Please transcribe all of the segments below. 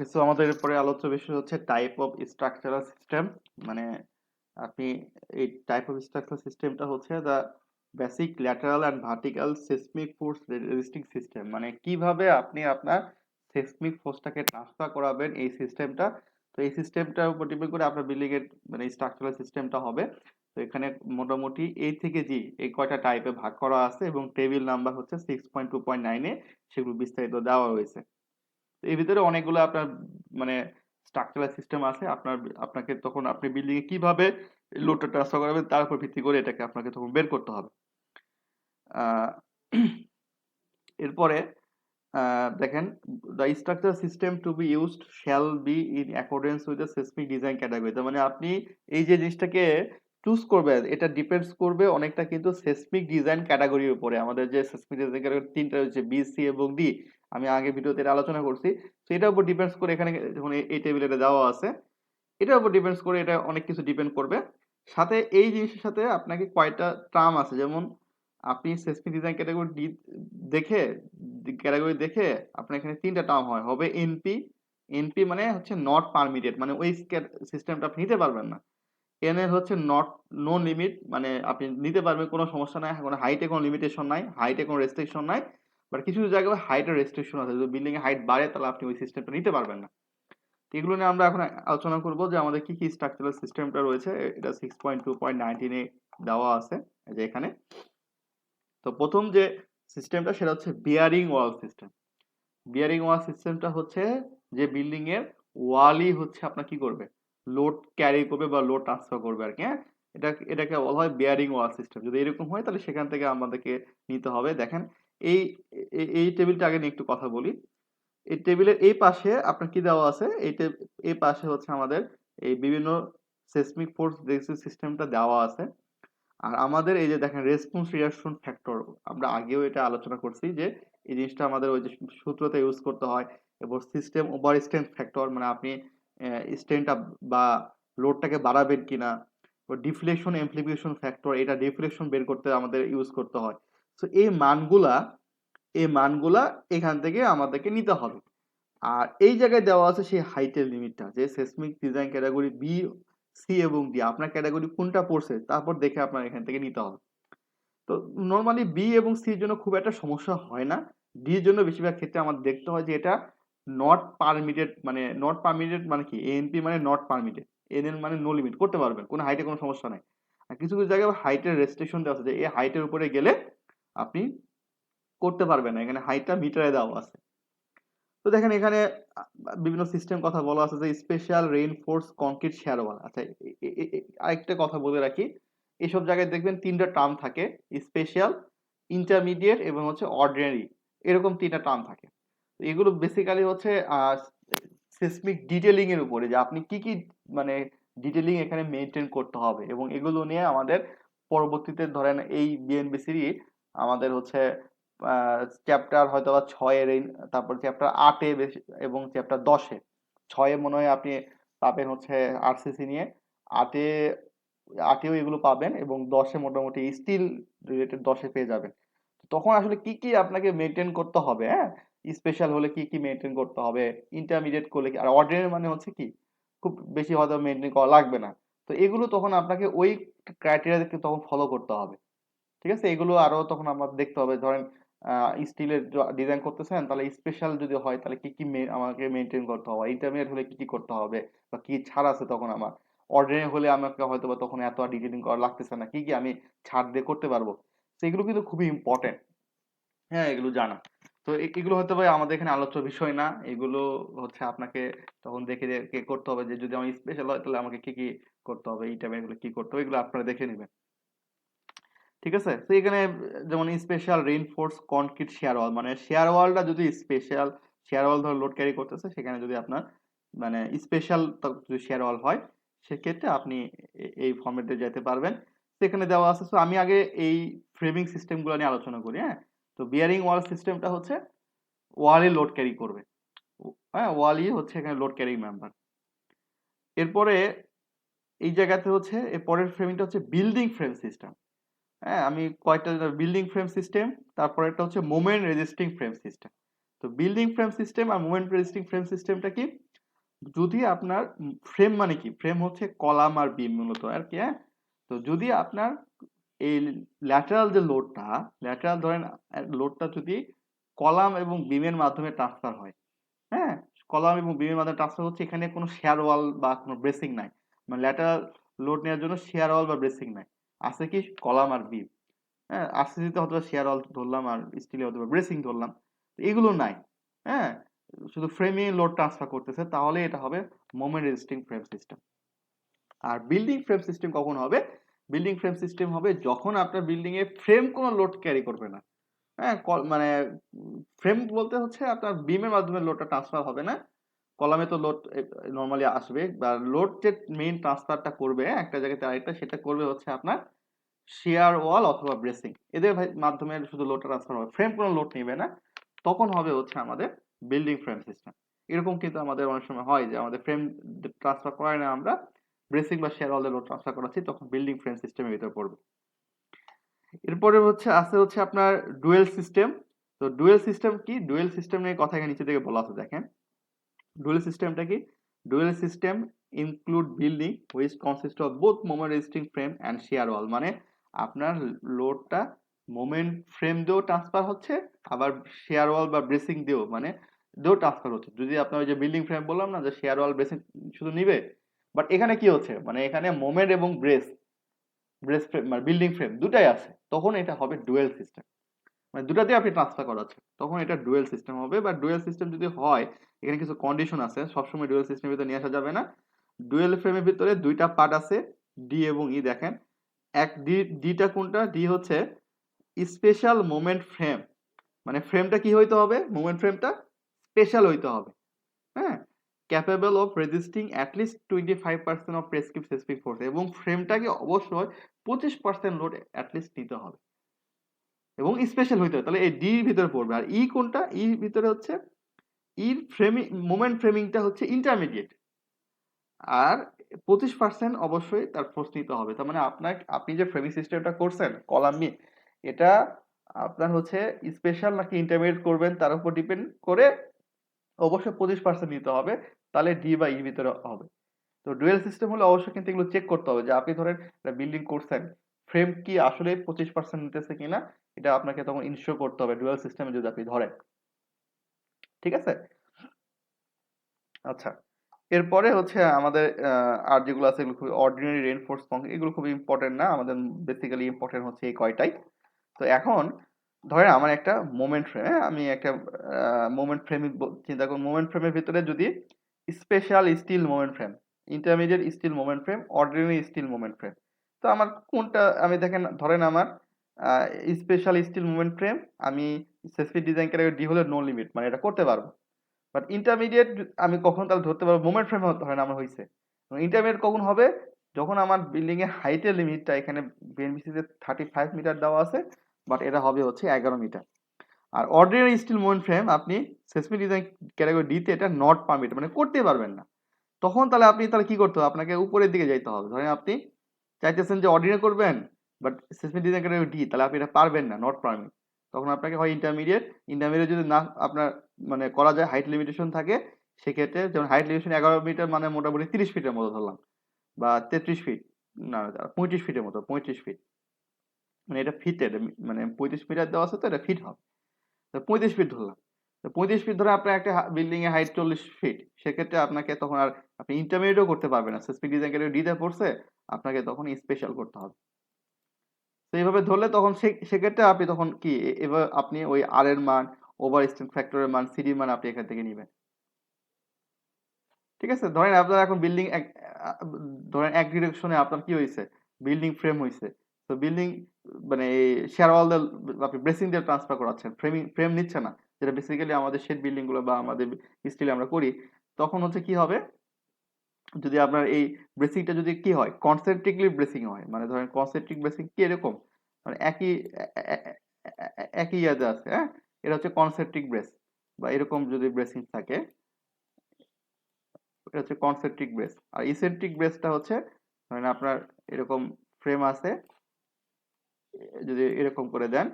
ওকে, so আমাদের এরপরে আলোচ্য বিষয় হচ্ছে টাইপ অফ স্ট্রাকচারাল সিস্টেম। মানে আপনি এই টাইপ অফ স্ট্রাকচারাল সিস্টেমটা হচ্ছে the basic lateral and vertical seismic force resisting system. মানে কিভাবে আপনি আপনার সেসমিক ফোর্সটাকে ট্রান্সফার করাবেন এই সিস্টেমটা। তো এই সিস্টেমটার উপর ডিপেন্ড করে আপনার বিল্ডিং এর মানে স্ট্রাকচারাল সিস্টেমটা হবে। তো এখানে মোটামুটি এ থেকে জি এই কয়টা টাইপে ভাগ করা আছে এবং টেবিল নাম্বার হচ্ছে 6.2.9 সেগুলো বিস্তারিত দেওয়া হয়েছে। এর ভিতরে অনেকগুলো আপনার মানে স্ট্রাকচারাল সিস্টেম আছে। আপনাকে তখন আপনি বিল্ডিং এ কিভাবে লোডটা ট্রান্সফার করাবেন তার উপর ভিত্তি করে এটাকে আপনাকে তখন বের করতে হবে। আহ, এরপরে দেখেন, the structure system to be used shall be in accordance with the seismic design category. তার মানে আপনি এই যে জিনিসটাকে চুজ করবেন এটা ডিপেন্ডস করবে অনেকটা কিন্তু সেসমিক ডিজাইন ক্যাটাগরির উপরে। আমাদের যে সেসমিক ডিজাইন ক্যাটাগরি তিনটা রয়েছে, বি, সি এবং ডি। আমি আগে ভিডিওতে এটা আলোচনা করছি। তো এটার উপর ডিপেন্ডস করে এখানে যখন এই টেবিলে এটা দেওয়া আছে, এটার উপর ডিপেন্ডস করে এটা অনেক কিছু ডিপেন্ড করবে। সাথে এই জিনিসের সাথে আপনাকে কয়টা টার্ম আছে, যেমন আপনি সেসমিক ডিজাইন ক্যাটাগরি দেখে ক্যাটাগরি দেখে আপনার এখানে তিনটা টার্ম হবে এনপি। এনপি মানে হচ্ছে নট পারমিটেড, মানে ওই সিস্টেমটা আপনি নিতে পারবেন না। এন এর হচ্ছে নট নো লিমিট, মানে আপনি নিতে পারবেন, কোনো সমস্যা নাই, কোনো হাইটে কোনো লিমিটেশন নাই, হাইটে কোনো রেস্ট্রিকশন নাই। বাট কিছু কিছু জায়গায় হাইটের রেস্ট্রিকশন আছে, যদি বিল্ডিং এর হাইট বাড়ে তাহলে আপনি ওই সিস্টেমটা নিতে পারবেন না। তো এগুলো নিয়ে আমরা এখন আলোচনা করব যে আমাদের কি কি স্ট্রাকচারাল সিস্টেমটা রয়েছে। এটা 6.2.19 দেওয়া আছে এই যে এখানে। তো প্রথম যে সিস্টেমটা সেটা হচ্ছে বিয়ারিং ওয়াল সিস্টেম। বিয়ারিং ওয়াল সিস্টেমটা হচ্ছে যে বিল্ডিং এর ওয়ালই হচ্ছে আপনার কি করবে, লোড ক্যারি করবে বা লোড ট্রান্সফার করবে আর কি। হ্যাঁ, এটাকে বলা হয় বিয়ারিং ওয়াল সিস্টেম। যদি এরকম হয় তাহলে সেখান থেকে আমাদেরকে নিতে হবে। দেখেন এই এই টেবিলটা আগে নিয়ে একটু কথা বলি। এই টেবিলের এই পাশে আপনার কি দেওয়া আছে, এই পাশে হচ্ছে আমাদের এই বিভিন্ন সেসমিক ফোর্স সিস্টেমটা দেওয়া আছে। আর আমাদের এই যে দেখেন রেসপন্স রিঅ্যাকশন ফ্যাক্টর, আমরা আগেও এটা আলোচনা করছি যে এই জিনিসটা আমাদের ওই যে সূত্রতে ইউজ করতে হয়। এবং সিস্টেম ওভার স্ট্রেন্থ ফ্যাক্টর, মানে আপনি স্ট্রেন্থটা বা লোডটাকে বাড়াবেন কিনা। ডিফ্লেকশন এমপ্লিফিকেশন ফ্যাক্টর, এটা ডিফ্লেকশন বের করতে আমাদের ইউজ করতে হয়। তো এই মানগুলা এখান থেকে আমাদেরকে নিতে হবে। আর এই জায়গায় দেওয়া আছে সেই হাইটের লিমিটটা, যে seismic design category B, C এবং ডি আপনার ক্যাটাগরি কোনটা পড়ছে তারপর দেখে আপনার এখান থেকে নিতে হবে। তো নর্মালি বি এবং সির জন্য খুব একটা সমস্যা হয় না। ডি এর জন্য বেশিরভাগ ক্ষেত্রে আমাদের দেখতে হয় যে এটা নট পারমিটেড। মানে নট পারমিটেড মানে কি, এএনপি মানে নট পারমিটেড, এনএন মানে নো লিমিট, করতে পারবেন, কোনো হাইটে কোনো সমস্যা নাই। আর কিছু কিছু জায়গায় হাইটের রেস্ট্রিকশন দেওয়া আছে যে এই হাইটের উপরে গেলে আপনি করতে পারবেন না, এখানে হাইটটা মিটারে দেওয়া আছে। তো দেখেন এখানে বিভিন্ন সিস্টেম কথা বলা আছে, যে স্পেশাল রেইনফোর্স কংক্রিট শেয়ার ওয়াল। আচ্ছা, আরেকটা কথা বলে রাখি, এসব জায়গায় দেখবেন তিনটা টার্ম থাকে, স্পেশাল, ইন্টারমিডিয়েট এবং হচ্ছে অর্ডিনারি, এরকম তিনটা টার্ম থাকে। তো এগুলো বেসিক্যালি হচ্ছে সিসমিক ডিটেলিং এর উপরে, যে আপনি কি কি মানে ডিটেলিং এখানে মেনটেন করতে হবে। এবং এগুলো নিয়ে আমাদের পরবর্তীতে ধরেন এই বিএনবিসির আমাদের হচ্ছে চ্যাপ্টার হয়তো বা 6-এর, তারপর চ্যাপ্টার 8-এ এবং চ্যাপ্টার 10-এ। 6-এ মনে হয় আপনি পাবেন হচ্ছে আরসিসি নিয়ে, 8-এ 8-এও এগুলো পাবেন এবং 10-এ মোটামুটি স্টিল রিলেটেড 10-এ পেয়ে যাবেন। তখন আসলে কি কি আপনাকে মেনটেন করতে হবে, হ্যাঁ, স্পেশাল হলে কি কি মেনটেন করতে হবে, ইন্টারমিডিয়েট করলে কি, আর অর্ডিনারি মানে হচ্ছে কি খুব বেশি হয়তো মেনটেন করা লাগবে না। তো এগুলো তখন আপনাকে ওই ক্রাইটেরিয়া তখন ফলো করতে হবে। ঠিক আছে, এগুলো আরো তখন আমার দেখতে হবে। ধরেন স্টিলের ডিজাইন করতেছেন, তাহলে স্পেশাল যদি হয় তাহলে কি কি আমাকে মেনটেন করতে হবে, ইন্টারমিডিয়েট হলে কি কি করতে হবে বা কি ছাড় আছে তখন আমার, অর্ডিনারি হলে আমাকে হয়তো বা তখন এত ডিটেলিং করা লাগতেছে না, কি কি আমি ছাড় দিয়ে করতে পারবো। তো এগুলো কিন্তু খুবই ইম্পর্টেন্ট, হ্যাঁ, এগুলো জানা। তো এগুলো হয়তো ভাই আমাদের এখানে আলোচ্য বিষয় না, এগুলো হচ্ছে আপনাকে তখন দেখে দেখে করতে হবে, যে যদি আমার স্পেশাল হয় তাহলে আমাকে কি কি করতে হবে, এই টাইপের এগুলো কি করতে হবে, এগুলো আপনারা দেখে নেবেন। ঠিক আছে, তো এখানে যেমন স্পেশাল রেইনফোর্স কনক্রিট শেয়ার ওয়াল, মানে শেয়ার ওয়ালটা যদি স্পেশাল শেয়ার ওয়াল ধরে লোড ক্যারি করতেছে, সেখানে যদি আপনার মানে স্পেশাল যদি শেয়ার ওয়াল হয়, সেক্ষেত্রে আপনি এই ফর্মেটে যেতে পারবেন। সেখানে দেওয়া আছে। তো আমি আগে এই ফ্রেমিং সিস্টেমগুলো নিয়ে আলোচনা করি। হ্যাঁ, তো বিয়ারিং ওয়াল সিস্টেমটা হচ্ছে ওয়ালই লোড ক্যারি করবে। হ্যাঁ, ওয়ালই হচ্ছে এখানে লোড ক্যারিং মেম্বার। এরপরে এই জায়গাতে হচ্ছে এর পরের ফ্রেমিংটা হচ্ছে বিল্ডিং ফ্রেম সিস্টেম। হ্যাঁ, আমি কয়েকটা বিল্ডিং ফ্রেম সিস্টেম, তারপর একটা হচ্ছে মোমেন্ট রেজিস্টিং ফ্রেম সিস্টেম। তো বিল্ডিং ফ্রেম সিস্টেম আর মোমেন্ট রেজিস্টিং ফ্রেম সিস্টেমটা কি, যদি আপনার ফ্রেম মানে কি, ফ্রেম হচ্ছে কলাম আর বিম মূলত আর কি, হ্যাঁ। তো যদি আপনার এই ল্যাটারাল যে লোডটা, ল্যাটারাল ধরেন লোডটা যদি কলাম এবং বিমের মাধ্যমে ট্রান্সফার হয়, হ্যাঁ, কলাম এবং বিমের মাধ্যমে ট্রান্সফার হচ্ছে, এখানে কোনো শেয়ার ওয়াল বা কোনো ব্রেসিং নাই, মানে ল্যাটারাল লোড নেওয়ার জন্য শেয়ার ওয়াল বা ব্রেসিং নাই, আছে কি কলাম আর বিম, হ্যাঁ। আরসিসিতে হয়তো শেয়ার ওয়াল ধরলাম আর স্টিলে হয়তো ব্রেসিং ধরলাম, এগুলো নাই, হ্যাঁ। শুধু ফ্রেমে লোড ট্রান্সফার করতেছে, তাহলে এটা হবে মোমেন্ট রেজিস্টিং ফ্রেম সিস্টেম। আর বিল্ডিং ফ্রেম সিস্টেম কখন হবে? বিল্ডিং ফ্রেম সিস্টেম হবে যখন আপনার বিল্ডিং এ ফ্রেম কোনো লোড ক্যারি করবে না, হ্যাঁ। মানে ফ্রেম বলতে হচ্ছে আপনার বিমের মাধ্যমে লোডটা ট্রান্সফার হবে না, কলামে তো লোড নর্মালি আসবে, বা লোড যে মেইন ট্রান্সফারটা করবে একটা জায়গা থেকে আরেকটা, সেটা করবে হচ্ছে আপনার শেয়ার ওয়াল অথবা ব্রেসিং, এদের মাধ্যমে শুধু লোডটা ট্রান্সফার হবে, ফ্রেম কোনো লোড নেবে না, তখন হবে হচ্ছে আমাদের বিল্ডিং ফ্রেম সিস্টেম। এরকম কিন্তু আমাদের অনেক সময় হয় যে আমাদের ফ্রেম ট্রান্সফার করায় না, আমরা ব্রেসিং বা শেয়ার ওয়াল লোড ট্রান্সফার করাচ্ছি, তখন বিল্ডিং ফ্রেম সিস্টেমের ভিতরে পড়বে। এরপরে হচ্ছে আছে হচ্ছে আপনার ডুয়েল সিস্টেম। তো ডুয়েল সিস্টেম কি? ডুয়েল সিস্টেম নিয়ে কথা এখানে নিচে থেকে বলা আছে, দেখেন ডুয়েল সিস্টেমটা কি। Dual system include building which consist of both moment resisting frame and share ওয়াল, মানে আপনার লোডটা মোমেন্ট ফ্রেম দিয়েও ট্রান্সফার হচ্ছে, আবার শেয়ার ওয়াল বা ব্রেসিং দিয়েও মানে দিয়েও ট্রান্সফার হচ্ছে। যদি আপনার ওই যে বিল্ডিং ফ্রেম বললাম না যে শেয়ার ওয়াল ব্রেসিং শুধু নিবে, বাট এখানে কি হচ্ছে, মানে এখানে মোমেন্ট এবং ব্রেস, ব্রেস ফ্রেম মানে বিল্ডিং ফ্রেম দুটাই আছে, তখন এটা হবে ডুয়েল সিস্টেম, মানে দুটাতে আপনি ট্রান্সফার করাচ্ছেন, তখন এটা ডুয়েল সিস্টেম হবে। বা ডুয়েল সিস্টেম যদি হয়, এখানে কিছু কন্ডিশন আছে, সবসময় ডুয়েল সিস্টেমের ভিতরে নিয়ে আসা যাবে না। ডুয়েল ফ্রেমের ভিতরে দুইটা পার্ট আছে, ডি এবং ই, দেখেন এক ডি, ডিটা কোনটা, ডি হচ্ছে স্পেশাল মোমেন্ট ফ্রেম, মানে ফ্রেমটা কি হইতে হবে, মোমেন্ট ফ্রেমটা স্পেশাল হইতে হবে, হ্যাঁ, capable of resisting at least 25% of prescribed specific force, এবং ফ্রেমটাকে অবশ্যই 25% লোড অ্যাটলিস্ট নিতে হবে এবং স্পেশাল হইতে হবে, তাহলে এই ডি ভিতরে পড়বে। আর ই কোনটা, ই ভিতরে হচ্ছে ইর ফ্রেমিং, মোমেন্ট ফ্রেমিংটা হচ্ছে ইন্টারমিডিয়েট, আর 25% অবশ্যই তার ফোর্স নিতে হবে। তার মানে আপনি যে ফ্রেমিং সিস্টেমটা করছেন কলাম নিয়ে, এটা আপনার হচ্ছে স্পেশাল নাকি ইন্টারমিডিয়েট করবেন তার উপর ডিপেন্ড করে অবশ্যই 25% নিতে হবে, তাহলে ডি বা ই ভিতরে হবে। তো ডুয়েল সিস্টেম হলে অবশ্যই কিন্তু এগুলো চেক করতে হবে, যে আপনি ধরেন বিল্ডিং করছেন, ফ্রেম কি আসলে 25% নিতেছে কিনা, এটা আপনাকে তখন ইনশিওর করতে হবে ডুয়েল সিস্টেমে যদি আপনি ধরেন, ঠিক আছে। আচ্ছা, এরপরে হচ্ছে আমাদের আর যেগুলো আছে এগুলো খুবই অর্ডিনারি রেইনফোর্স কংক্রিট, এগুলো খুবই ইম্পর্টেন্ট না, আমাদের বেসিক্যালি ইম্পর্টেন্ট হচ্ছে এই কয়টাই। তো এখন ধরেন আমার একটা মোমেন্ট ফ্রেম, আমি একটা মোমেন্ট ফ্রেম চিন্তা করুন, মোমেন্ট ফ্রেমের ভিতরে যদি special steel moment frame, intermediate steel moment frame, ordinary steel moment frame, তো আমার কোনটা, আমি দেখেন ধরেন আমার স্পেশাল স্টিল মোমেন্ট ফ্রেম, আমি স্পেসিফিক ডিজাইন ক্যাটাগরি ডি হলে নো লিমিট, মানে এটা করতে পারবো। বাট ইন্টারমিডিয়েট আমি কখন তাহলে ধরতে পারবো, মোমেন্ট ফ্রেম ধরেন আমার হয়েছে, ইন্টারমিডিয়েট কখন হবে, যখন আমার বিল্ডিং এর হাইটের লিমিটটা এখানে বিএনবিসি তে 35 মিটার দেওয়া আছে, বাট এটা হবে হচ্ছে 11 মিটার। আর অর্ডিনারি স্টিল মোমেন্ট ফ্রেম আপনি সেসমি ডিজাইন ক্যাটাগরি ডি তে এটা নট পারমিট, মানে করতে পারবেন না, তখন তাহলে আপনি তাহলে কি করতে হবে, আপনাকে উপরের দিকে যাইতে হবে। ধরেন আপনি চাইতেছেন যে অর্ডিনারি করবেন, but sesame design category D, তাহলে আপনি এটা পারবেন না, নট পারমিট, তখন আপনাকে হয় ইন্টারমিডিয়েট, ইন্টারমিডিয়েট যদি না আপনার মানে করা যায়, হাইট লিমিটেশন থাকে, সেক্ষেত্রে যেমন হাইট লিমিটেশন 11 মিটার, মানে মোটামুটি 30 ফিটের মতো ধরলাম, বা 33 ফিট, না 35 ফিটের মতো, 35 ফিট, মানে এটা ফিটে, মানে 35 মিটার দেওয়া আছে তো এটা ফিট হবে, তো 35 ফিট ধরলাম। তো 35 ফিট ধরে আপনার একটা বিল্ডিং এর হাইট 40 ফিট, সেক্ষেত্রে আপনাকে তখন আর আপনি ইন্টারমিডিয়েটও করতে পারবেন না, স্পেসিফিক ডিজাইন ক্যাটাগরি ডি তে পড়ছে, আপনাকে তখন স্পেশাল করতে হবে। তো এইভাবে ধরলে তখন সেক্ষেত্রে আপনি তখন কি এবার আপনি ওই আর এর মান, ওভার স্ট্রেন্থ ফ্যাক্টরের মান, সিডির মান আপনি এখান থেকে নেবেন, ঠিক আছে। ধরেন আপনার এখন বিল্ডিং এক ধরেন এক ডিরেকশনে আপনার কি হয়েছে, বিল্ডিং ফ্রেম হয়েছে, তো বিল্ডিং মানে শেয়ার ওয়াল দিয়ে আপনি ব্রেসিং দিয়ে ট্রান্সফার করাচ্ছেন, ফ্রেম নিচ্ছে না, যেটা বেসিক্যালি আমাদের শেড বিল্ডিং গুলো বা আমাদের স্টিলে আমরা করি, তখন হচ্ছে কি হবে, যদি আপনার এই ব্রেসিংটা যদি কি হয়, কনসেন্ট্রিকলি ব্রেসিং হয়, মানে ধরেন কনসেন্ট্রিক ব্রেসিং কি এরকম, মানে একই ইয়াতে আছে, হ্যাঁ, এটা হচ্ছে কনসেন্ট্রিক ব্রেস, বা এরকম যদি ব্রেসিং থাকে, এটা হচ্ছে কনসেন্ট্রিক ব্রেস। আর ইসেন্ট্রিক ব্রেসটা হচ্ছে ধরেন আপনার এরকম ফ্রেম আছে, যদি এরকম করে দেন,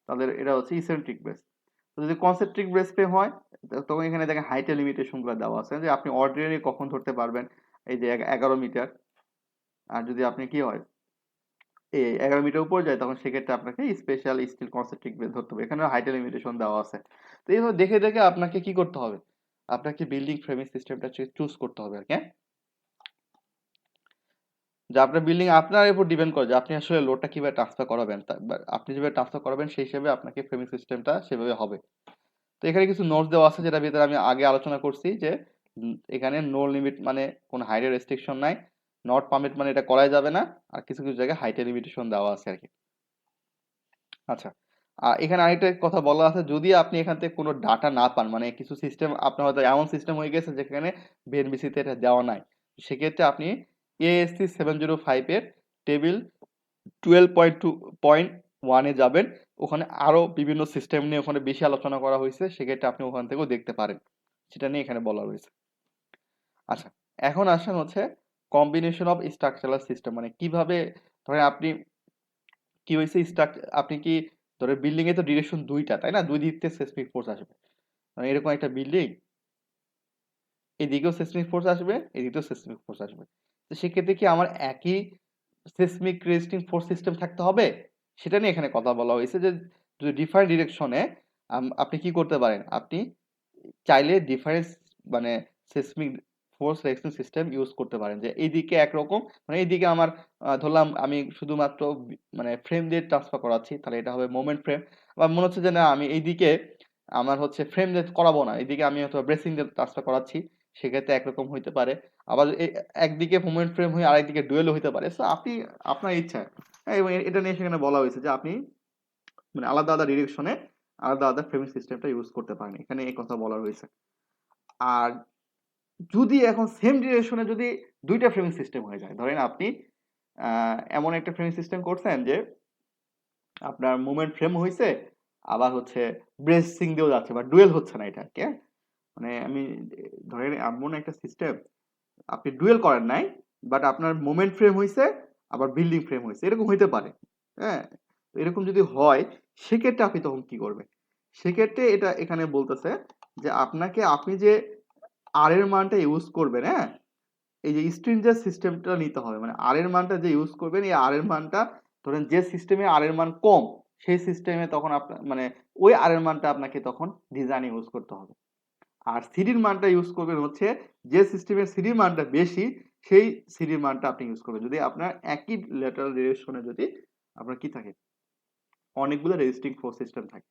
তাহলে এটা হচ্ছে ইসেন্ট্রিক ব্রেস। তো যদি কনসেন্ট্রিক ব্রেস ফ্রেম হয়, তখন এখানে দেখেন হাইটের লিমিটেশন গুলো দেওয়া আছে যে আপনি অর্ডিনারি কখন ধরতে পারবেন, এই যে 11 মিটার। আর যদি আপনি কি হয় এই 11 মিটার উপর যায় তখন সেক্ষেত্রে আপনাকে স্পেশাল স্টিল কনসেন্ট্রিক বেল ধরতে হবে, এখানে হাইটের লিমিটেশন দেওয়া আছে। তো এইভাবে দেখে দেখে আপনাকে কি করতে হবে, আপনাকে বিল্ডিং ফ্রেমিং সিস্টেমটা চুজ করতে হবে আর কি, হ্যাঁ? যে আপনার বিল্ডিং আপনার উপর ডিপেন্ড করে যে আপনি আসলে লোডটা কিভাবে ট্রান্সফার করাবেন, আপনি যেভাবে ট্রান্সফার করাবেন সেই হিসেবে আপনাকে ফ্রেমিং সিস্টেমটা সেভাবে হবে। তো এখানে কিছু নোটস দেওয়া আছে যেটা ভিতরে আমি আগে আলোচনা করছি যে এখানে নো লিমিট মানে কোনো হাইটের রেস্ট্রিকশন নাই, নট পারমিট মানে এটা করাই যাবে না, আর কিছু কিছু জায়গায় হাইটের লিমিটেশন দেওয়া আছে আর কি। আচ্ছা, এখানে আরেকটা কথা বলা আছে, যদি আপনি এখান থেকে কোনো ডাটা না পান, মানে কিছু সিস্টেম আপনার হয়তো এমন সিস্টেম হয়ে গেছে যেখানে বিএনবিসিতে এটা দেওয়া নাই, সেক্ষেত্রে আপনি এএসসি 705 এর টেবিল 12.2.1 যাবেন, ওখানে আরো বিভিন্ন সিস্টেম নিয়ে ওখানে বেশি আলোচনা করা হয়েছে, সেক্ষেত্রে আপনি ওখান থেকেও দেখতে পারেন, সেটা নিয়ে এখানে বলা হয়েছে। আচ্ছা, এখন আসেন হচ্ছে কম্বিনেশন অফ স্ট্রাকচারাল সিস্টেম, মানে কিভাবে ধরেন আপনি কি হয়েছে আপনি কি ধরেন বিল্ডিং এ তো ডিরেকশন দুইটা, তাই না? দুই দিক থেকে সেসমিক ফোর্স আসবে, মানে এরকম একটা বিল্ডিং, এদিকেও সেসমিক ফোর্স আসবে, এদিকেও সেসমিক ফোর্স আসবে। তো সেক্ষেত্রে কি আমার একই সেসমিক রেজিস্টিং ফোর্স সিস্টেম থাকতে হবে? সেটা নিয়ে এখানে কথা বলা হয়েছে যে যদি ডিফারেন্ট ডিরেকশনে আপনি কি করতে পারেন, আপনি চাইলে ডিফারেন্স মানে seismic force resisting system use করতে পারেন, যে এইদিকে একরকম, মানে এইদিকে আমার ধরলাম আমি শুধুমাত্র মানে ফ্রেম দিয়ে ট্রান্সফার করাচ্ছি, তাহলে এটা হবে মোমেন্ট ফ্রেম। আবার মনে হচ্ছে যে না আমি এইদিকে আমার হচ্ছে ফ্রেম দিয়ে করাবো না, এইদিকে আমি হয়তো ব্রেসিং দিয়ে ট্রান্সফার করাচ্ছি, সেক্ষেত্রে একরকম হইতে পারে। আবার একদিকে মোমেন্ট ফ্রেম হয়ে আরেকদিকে ডুয়েলও হইতে পারে। সো আপনি আপনার ইচ্ছা, হ্যাঁ, এবং এটা নিয়ে সেখানে বলা হয়েছে যে আপনি মানে আলাদা আলাদা ডিরেকশনে আলাদা আলাদা ফ্রেমিং সিস্টেমটা ইউজ করতে পারেন, এখানে এই কথা বলা হয়েছে। আর যদি এখন সেম ডিরেকশনে যদি দুইটা ফ্রেমিং সিস্টেম হয়ে যায়, ধরেন আপনি এমন একটা ফ্রেমিং সিস্টেম করছেন যে আপনার মুভমেন্ট ফ্রেম হয়েছে, আবার হচ্ছে ব্রেসিং দিয়েও যাচ্ছে বা ডুয়েল হচ্ছে না, এটা কে মানে আমি ধরেন এমন একটা সিস্টেম আপনি ডুয়েল করেন নাই, বাট আপনার মোমেন্ট ফ্রেম হয়েছে আবার বিল্ডিং ফ্রেম হয়েছে, এরকম হইতে পারে, হ্যাঁ? তো এরকম যদি হয় সেক্ষেত্রে আপনি তখন কি করবেন? সেক্ষেত্রে এটা এখানে বলতেছে যে আপনি যে আর এর মানটা ইউজ করবেন, হ্যাঁ, এই যে স্ট্রিঞ্জার সিস্টেমটা নিতে হবে, মানে আর এর মানটা যে ইউজ করবেন, এই আর এর মানটা ধরেন যে সিস্টেমে আর এর মান কম সেই সিস্টেমে তখন আপনার মানে ওই আর এর মানটা আপনাকে তখন ডিজাইন ইউজ করতে হবে। আর সিডির মানটা ইউজ করবেন হচ্ছে যে সিস্টেমের সিডির মানটা বেশি সেই সিডির মানটা আপনি ইউজ করবেন, যদি আপনার একই ল্যাটারাল ডিরেকশনে যদি আপনার কি থাকে অনেকগুলো রেজিস্টিং ফোর্স সিস্টেম থাকে।